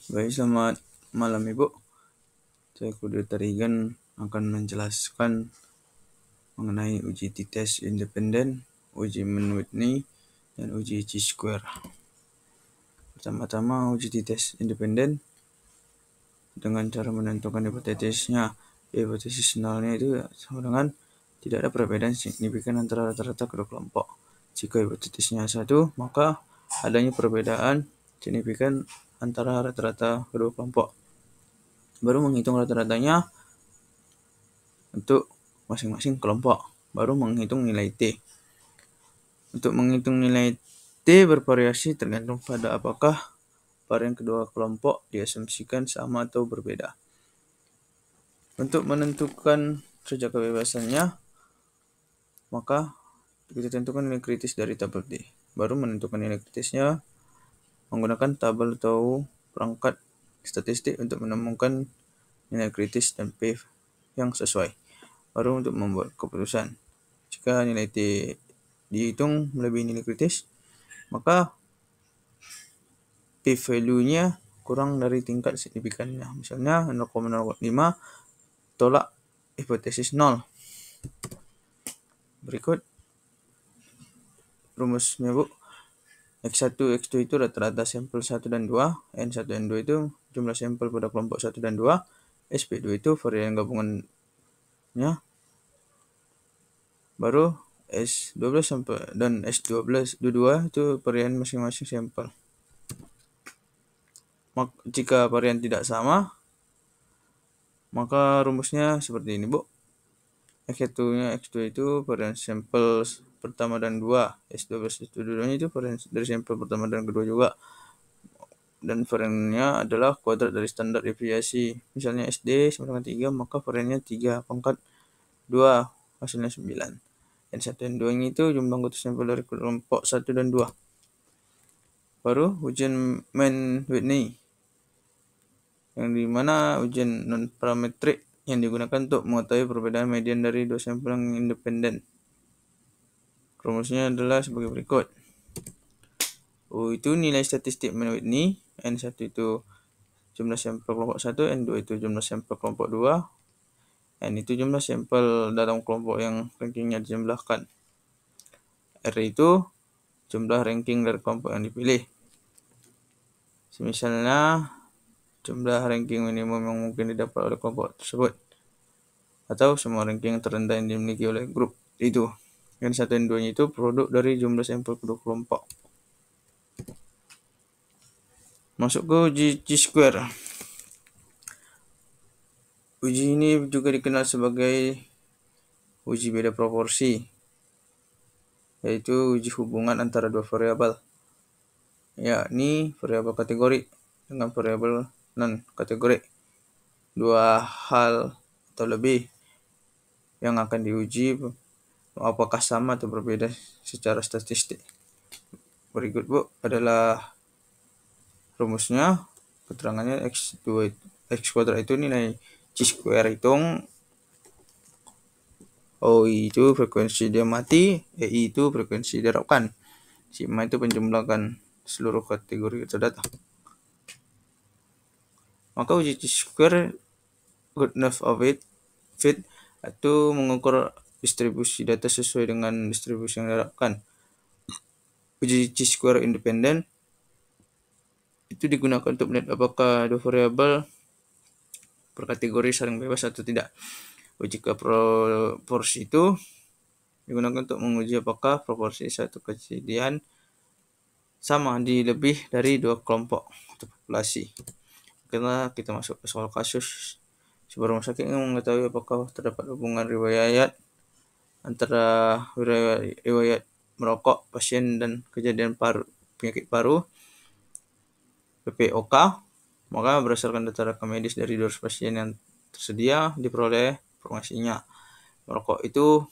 Baik, selamat malam Ibu. Saya Kudu Tarigan akan menjelaskan mengenai uji t-test independen, uji Mann-Whitney, dan uji chi-square. Pertama-tama uji t-test independen dengan cara menentukan hipotesisnya. Hipotesis nolnya itu sama dengan tidak ada perbedaan signifikan antara rata-rata kedua kelompok. Jika hipotesisnya 1, maka adanya perbedaan signifikan antara rata-rata kedua kelompok. Baru menghitung rata-ratanya untuk masing-masing kelompok, baru menghitung nilai T. Untuk menghitung nilai T bervariasi tergantung pada apakah varian kedua kelompok diasumsikan sama atau berbeda. Untuk menentukan sejak kebebasannya, maka kita tentukan nilai kritis dari tabel D. Baru menentukan nilai kritisnya menggunakan tabel atau perangkat statistik untuk menemukan nilai kritis dan P yang sesuai. Baru untuk membuat keputusan. Jika nilai T dihitung melebihi nilai kritis, maka p-value-nya kurang dari tingkat signifikannya. Misalnya 0,05 tolak hipotesis 0. Berikut rumusnya, Bu. X1, X2 itu rata-rata sampel 1 dan 2, N1, N2 itu jumlah sampel pada kelompok 1 dan 2, SP2 itu varian gabungannya, baru S12 sampai dan S12 dua itu varian masing-masing sampel. Jika varian tidak sama, maka rumusnya seperti ini, Bu. X1-nya X2 itu varian sampel pertama dan 2, S12 S22-nya itu varian dari sampel pertama dan kedua juga. Dan variannya adalah kuadrat dari standar deviasi. Misalnya SD sama dengan 3, maka variannya 3 pangkat 2, hasilnya 9. N1 dan 2 itu jumlah anggota sampel dari kelompok 1 dan 2. Baru ujian Mann-Whitney, yang dimana ujian non-parametrik yang digunakan untuk mengetahui perbedaan median dari dua sampel yang independen. Rumusnya adalah sebagai berikut. U itu nilai statistik Mann-Whitney, N1 itu jumlah sampel kelompok 1, N2 itu jumlah sampel kelompok 2, N itu jumlah sampel dalam kelompok yang rankingnya dijumlahkan. R itu jumlah ranking dari kelompok yang dipilih. Misalnya jumlah ranking minimum yang mungkin didapat oleh kelompok tersebut, atau semua ranking terendah yang dimiliki oleh grup itu. N1 dan 2 itu produk dari jumlah sampel kedua kelompok. Masuk ke uji chi-square. Uji ini juga dikenal sebagai uji beda proporsi, yaitu uji hubungan antara dua variabel, yakni variabel kategori dengan variabel non-kategori. Dua hal atau lebih yang akan diuji apakah sama atau berbeda secara statistik. Berikut, Bu, adalah rumusnya. Keterangannya X kuadrat itu nilai chi-square hitung. O itu frekuensi dia mati, EI itu frekuensi diharapkan, sigma itu penjumlahan seluruh kategori terdata. Maka uji chi-square goodness of it fit itu mengukur distribusi data sesuai dengan distribusi yang diharapkan. Uji chi-square independen itu digunakan untuk melihat apakah dua variabel per kategori saling bebas atau tidak. Uji proporsi itu digunakan untuk menguji apakah proporsi satu kejadian sama di lebih dari dua kelompok atau populasi. Karena kita masuk ke soal kasus. Sebuah rumah sakit ingin mengetahui apakah terdapat hubungan riwayat antara riwayat merokok pasien dan kejadian penyakit paru PPOK. Maka berdasarkan data rekam medis dari 200 pasien yang tersedia diperoleh informasinya. Merokok itu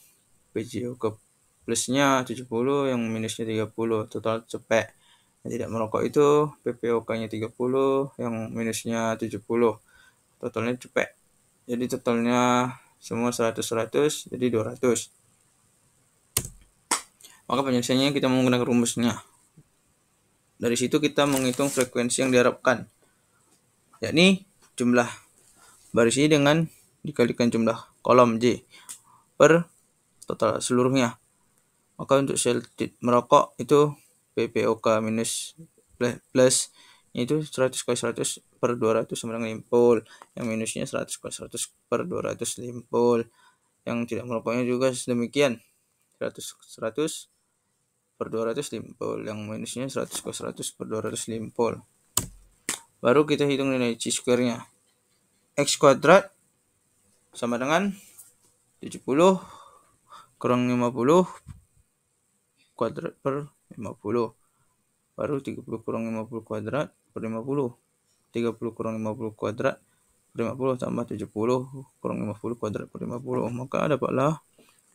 PJOK plusnya 70, yang minusnya 30, total cepek. Yang tidak merokok itu PPOK-nya 30, yang minusnya 70, totalnya cepek. Jadi totalnya semua 100, jadi 200. Maka penyelesaiannya kita menggunakan rumusnya. Dari situ kita menghitung frekuensi yang diharapkan. yakni jumlah baris I dengan dikalikan jumlah kolom J per total seluruhnya. Maka untuk sel merokok itu PPOK minus plus itu 100 kali 100 per 200 sama dengan limpol. Yang minusnya 100 kali 100 per 200 limpol. Yang tidak merokoknya juga sedemikian. 100 per 200 limpol. Yang minusnya 100 kali 100 per 200 limpol. Baru kita hitung nilai C square-nya. X kuadrat sama dengan 70 kurang 50 kuadrat per 50. Baru 30 kurang 50 kuadrat per 50. 30 kurang 50 kuadrat per 50 tambah 70 kurang 50 kuadrat per 50. Maka dapatlah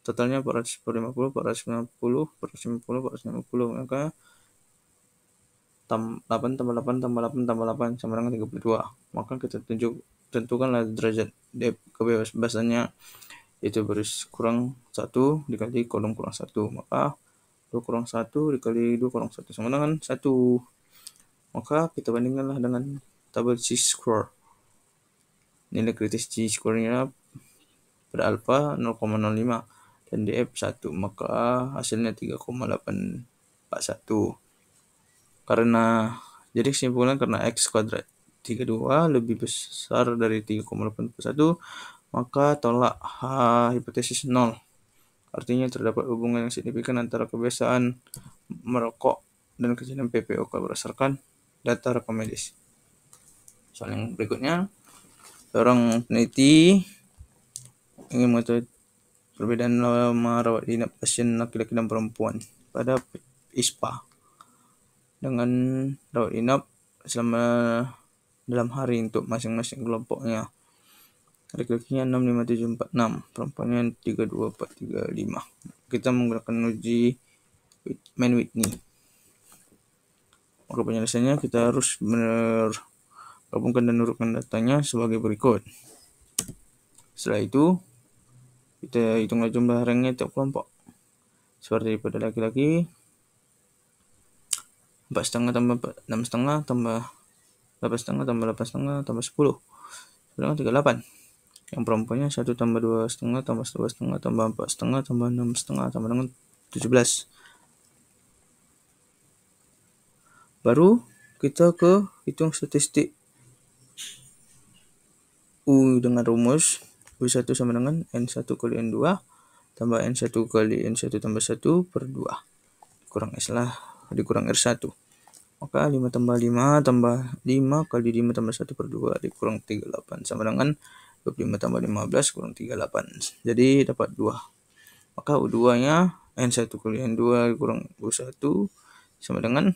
totalnya 400 per 50, 450, 450, 450. Maka 8 tambah 8 tambah 8 tambah 8 sama dengan 32. Maka kita tentukanlah derajat depth kebebasannya, itu baris kurang 1 dikali kolom kurang 1. Maka 2 kurang 1 dikali 2 kurang 1 sama dengan 1. Maka kita bandingkanlah dengan tabel chi-square. Nilai kritis chi-square-nya pada alfa 0,05 dan df 1. Maka hasilnya 3,841. Karena jadi kesimpulan karena x kuadrat 32 lebih besar dari 3,81, maka tolak hipotesis 0. Artinya terdapat hubungan yang signifikan antara kebiasaan merokok dan kejadian PPOK berdasarkan data rekam medis. Soal yang berikutnya, seorang peneliti ingin mengetahui perbedaan lama rawat inap pasien laki-laki dan perempuan pada ISPA dengan rawat inap selama dalam hari untuk masing-masing kelompoknya. Laki-lakinya 65746, perempuannya 32435. Kita menggunakan uji Mann-Whitney. Maka penyelesaiannya kita harus gabungkan dan urutkan datanya sebagai berikut. Setelah itu kita hitunglah jumlah ranknya tiap kelompok. Seperti pada laki-laki 4,5 tambah 6,5 tambah 8,5 tambah 8,5 tambah 10 sama dengan 38. Yang perempuannya 1 tambah 2,5 tambah 11,5 tambah 4,5 tambah 6,5 tambah dengan 17. Baru kita ke hitung statistik U dengan rumus U1 sama dengan N1 kali N2 tambah N1 kali N1 tambah 1 per 2 kurang S lah, dikurang R1. Maka 5 tambah 5 tambah 5 kali 5 tambah 1 per 2 dikurang 38 sama dengan 25 tambah 15 kurang 38. Jadi dapat 2. Maka U2-nya N1 kali N2 kurang U1 sama dengan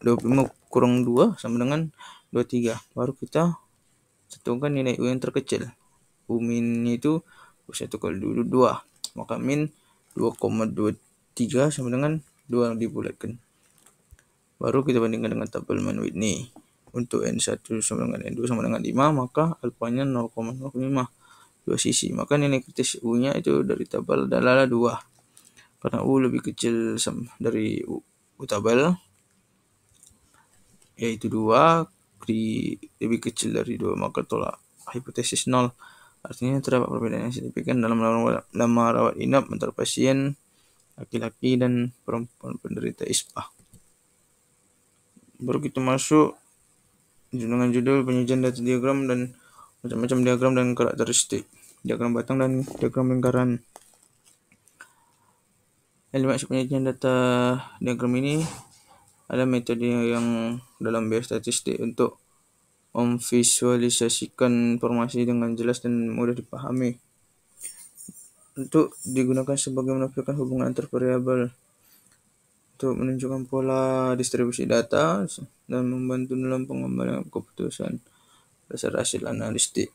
25 kurang 2 sama dengan 23. Baru kita tentukan nilai U yang terkecil. U min-nya itu U1 kali 2. Maka min 2,23 sama dengan 2 dibulatkan. Baru kita bandingkan dengan tabel Mann-Whitney. Untuk N1 sama dengan N2 sama dengan 5, maka alfanya 0,05. Dua sisi. Maka nilai kritis U-nya itu dari tabel adalah 2. Karena U lebih kecil dari U tabel, yaitu 2, lebih kecil dari 2, maka tolak hipotesis 0. Artinya terdapat perbedaan yang signifikan dalam lama rawat inap antara pasien laki-laki dan perempuan penderita ISPA. Baru kita masuk dengan judul penyajian data diagram dan macam-macam diagram dan karakteristik, diagram batang dan diagram lingkaran. Yang dimaksud penyajian data diagram ini ada metode yang dalam biostatistik untuk memvisualisasikan informasi dengan jelas dan mudah dipahami. Untuk digunakan sebagai menampilkan hubungan antar variabel, untuk menunjukkan pola distribusi data dan membantu dalam pengambilan keputusan dasar hasil analistik.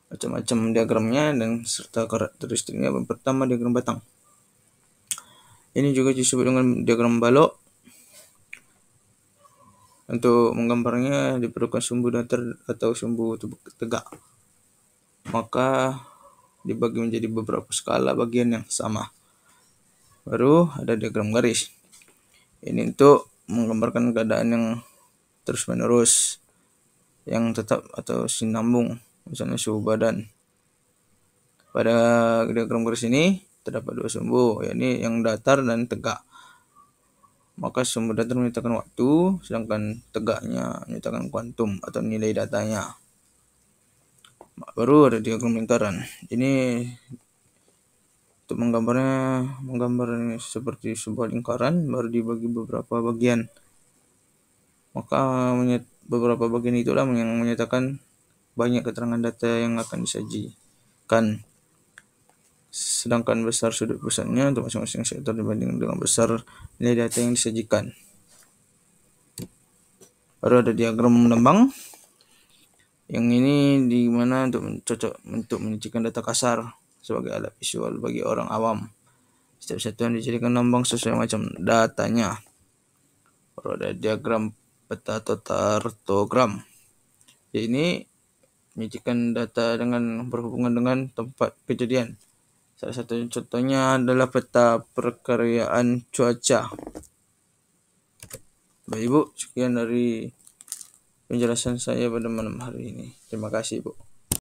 Macam-macam diagramnya dan serta karakteristiknya. Pertama, diagram batang. Ini juga disebut dengan diagram balok. Untuk menggambarnya diperlukan sumbu datar atau sumbu tegak. Maka dibagi menjadi beberapa skala bagian yang sama. Baru ada diagram garis. Ini untuk menggambarkan keadaan yang terus-menerus. yang tetap atau sinambung, misalnya suhu badan. Pada diagram garis ini terdapat dua sumbu, yakni yang datar dan tegak. Maka sumbu datar menyatakan waktu, sedangkan tegaknya menyatakan kuantum atau nilai datanya. Baru ada diagram lingkaran. Ini untuk menggambarnya seperti sebuah lingkaran, baru dibagi beberapa bagian. Maka beberapa bagian itulah yang menyatakan banyak keterangan data yang akan disajikan. Sedangkan besar sudut pusatnya untuk masing-masing sektor dibanding dengan besar nilai data yang disajikan. Baru ada diagram mengembang. Yang ini dimana untuk menunjukkan data kasar sebagai alat visual bagi orang awam. Setiap satuan dijadikan lambang sesuai macam datanya. Baru ada diagram peta atau kartogram. Ini menunjukkan data dengan berhubungan dengan tempat kejadian. Salah satu contohnya adalah peta perkiraan cuaca. Baik Ibu, sekian dari penjelasan saya pada malam hari ini. Terima kasih Ibu.